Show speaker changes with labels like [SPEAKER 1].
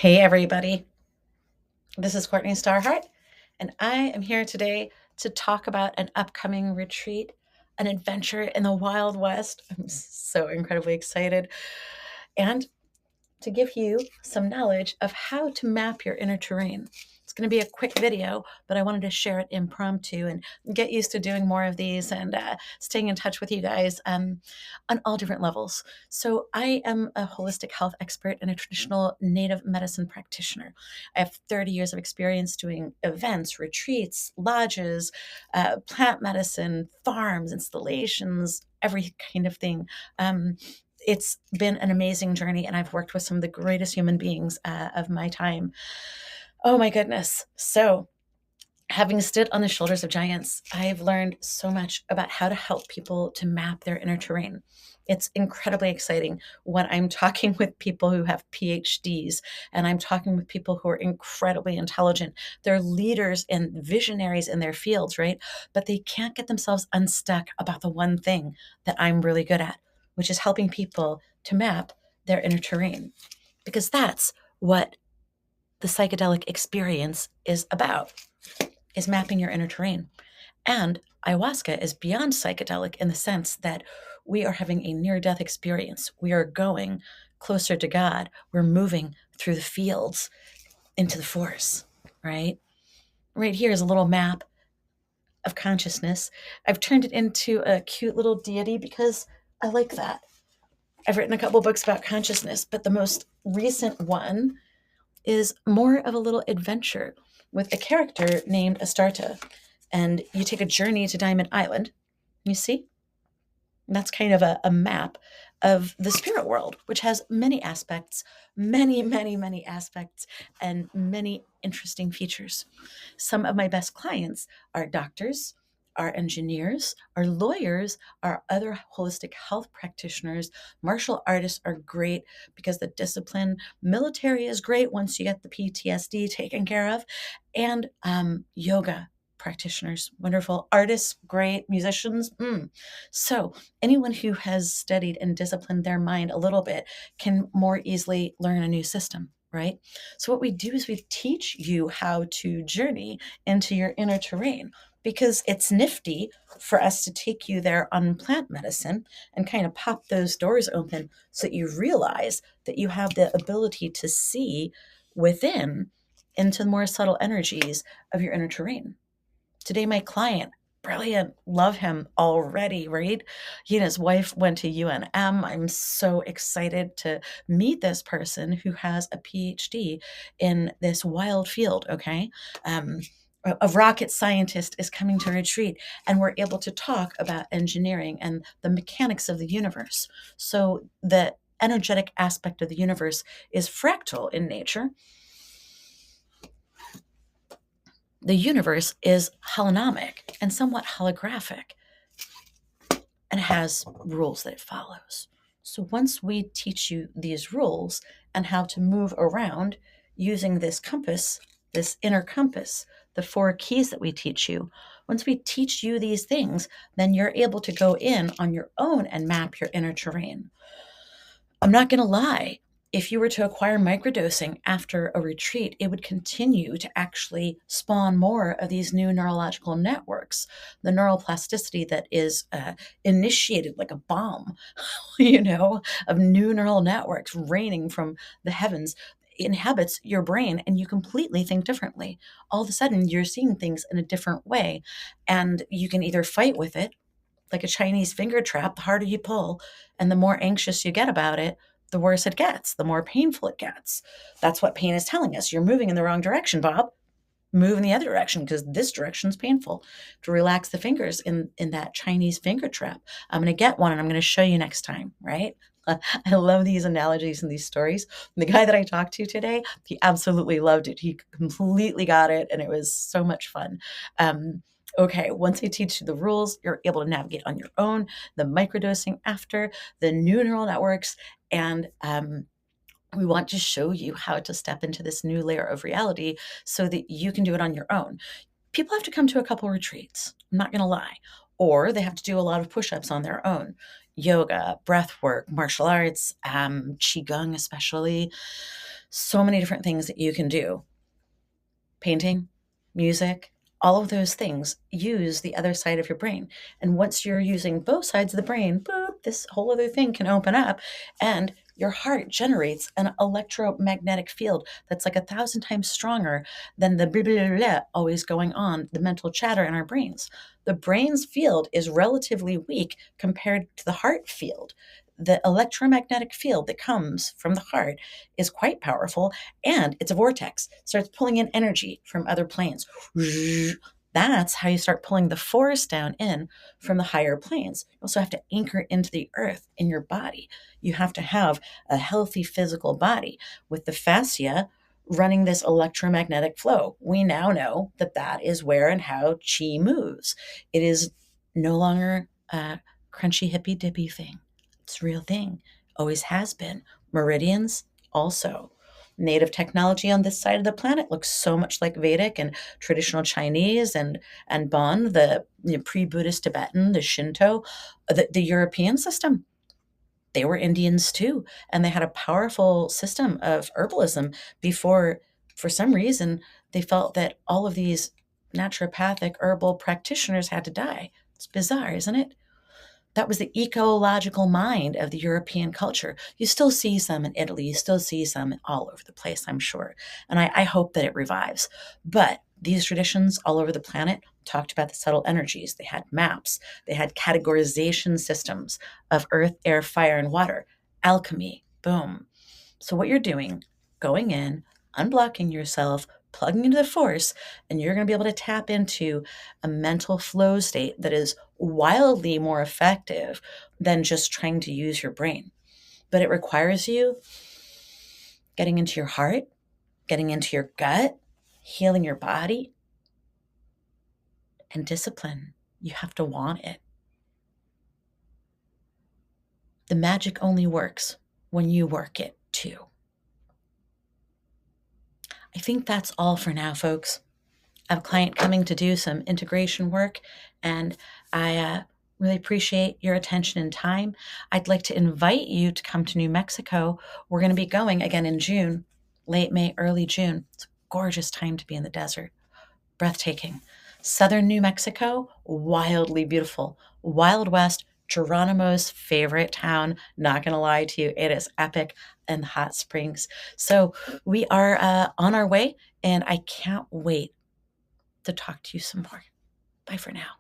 [SPEAKER 1] Hey, everybody. This is Courtney Starhart, and I am here today to talk about an upcoming retreat, an adventure in the Wild West. I'm so incredibly excited. And to give you some knowledge of how to map your inner terrain. It's going to be a quick video, but I wanted to share it impromptu and get used to doing more of these and staying in touch with you guys on all different levels. So, I am a holistic health expert and a traditional native medicine practitioner. I have 30 years of experience doing events, retreats, lodges, plant medicine, farms, installations, every kind of thing. It's been an amazing journey, and I've worked with some of the greatest human beings of my time. Oh my goodness. So, having stood on the shoulders of giants, I've learned so much about how to help people to map their inner terrain. It's incredibly exciting when I'm talking with people who have PhDs and I'm talking with people who are incredibly intelligent. They're leaders and visionaries in their fields, right? But they can't get themselves unstuck about the one thing that I'm really good at, which is helping people to map their inner terrain. Because that's what the psychedelic experience is about, is mapping your inner terrain. And ayahuasca is beyond psychedelic in the sense that we are having a near death experience. We are going closer to God. We're moving through the fields into the forest, right? Right here is a little map of consciousness. I've turned it into a cute little deity because I like that. I've written a couple books about consciousness, but the most recent one is more of a little adventure with a character named Astarta. And you take a journey to Diamond Island. You see? And that's kind of a map of the spirit world, which has many aspects, many aspects, and many interesting features. Some of my best clients are doctors, are engineers, are lawyers, are other holistic health practitioners. Martial artists are great because the discipline. Military is great once you get the PTSD taken care of. And yoga practitioners, wonderful. Artists, great. Musicians, So, anyone who has studied and disciplined their mind a little bit can more easily learn a new system, right? So, what we do is we teach you how to journey into your inner terrain because it's nifty for us to take you there on plant medicine and kind of pop those doors open so that you realize that you have the ability to see within into the more subtle energies of your inner terrain. Today, my client, brilliant, love him already, right? He and his wife went to UNM. I'm so excited to meet this person who has a PhD in this wild field, okay? A rocket scientist is coming to retreat, and we're able to talk about engineering and the mechanics of the universe. So, the energetic aspect of the universe is fractal in nature. The universe is holonomic and somewhat holographic and has rules that it follows. So once we teach you these rules and how to move around using this compass, this inner compass, the four keys that we teach you, once we teach you these things, then you're able to go in on your own and map your inner terrain. I'm not going to lie. If you were to acquire microdosing after a retreat, it would continue to actually spawn more of these new neurological networks, the neuroplasticity that is initiated like a bomb, of new neural networks raining from the heavens inhabits your brain and you completely think differently. All of a sudden, you're seeing things in a different way, and you can either fight with it like a Chinese finger trap. The harder you pull and the more anxious you get about it, the worse it gets, the more painful it gets. That's what pain is telling us. You're moving in the wrong direction, Bob. Move in the other direction because this direction is painful. To relax the fingers in that Chinese finger trap. I'm going to get one and I'm going to show you next time, right? I love these analogies and these stories. The guy that I talked to today, he absolutely loved it. He completely got it, and it was so much fun. Okay, once I teach you the rules, you're able to navigate on your own, the microdosing after, the new neural networks, and we want to show you how to step into this new layer of reality so that you can do it on your own. People have to come to a couple retreats, I'm not going to lie, or they have to do a lot of push-ups on their own. Yoga, breath work, martial arts, qigong especially. So many different things that you can do. Painting, music, all of those things use the other side of your brain. And once you're using both sides of the brain, boop, this whole other thing can open up, and your heart generates an electromagnetic field that's like 1,000 times stronger than the blah, blah, blah, blah always going on, the mental chatter in our brains. The brain's field is relatively weak compared to the heart field. The electromagnetic field that comes from the heart is quite powerful, and it's a vortex. It starts pulling in energy from other planes. That's how you start pulling the force down in from the higher planes. You also have to anchor into the earth in your body. You have to have a healthy physical body with the fascia running this electromagnetic flow. We now know that that is where and how chi moves. It is no longer a crunchy hippy dippy thing. It's a real thing. Always has been. Meridians also. Native technology on this side of the planet looks so much like Vedic and traditional Chinese and Bon, the pre-Buddhist Tibetan, the Shinto, the European system. They were Indians too, and they had a powerful system of herbalism before, for some reason, they felt that all of these naturopathic herbal practitioners had to die. It's bizarre, isn't it? That was the ecological mind of the European culture. You still see some in Italy, you still see some all over the place, I'm sure. And I hope that it revives. But these traditions all over the planet talked about the subtle energies. They had maps, they had categorization systems of earth, air, fire, and water, alchemy, boom. So, what you're doing, going in, unblocking yourself, plugging into the force, and you're going to be able to tap into a mental flow state that is wildly more effective than just trying to use your brain. But it requires you getting into your heart, getting into your gut, healing your body, and discipline. You have to want it. The magic only works when you work it too. I think that's all for now, folks. I have a client coming to do some integration work, and I really appreciate your attention and time. I'd like to invite you to come to New Mexico. We're going to be going again in June, late May, early June. It's a gorgeous time to be in the desert. Breathtaking. Southern New Mexico, wildly beautiful. Wild West, Geronimo's favorite town. Not going to lie to you, it is epic, and hot springs. So we are on our way, and I can't wait to talk to you some more. Bye for now.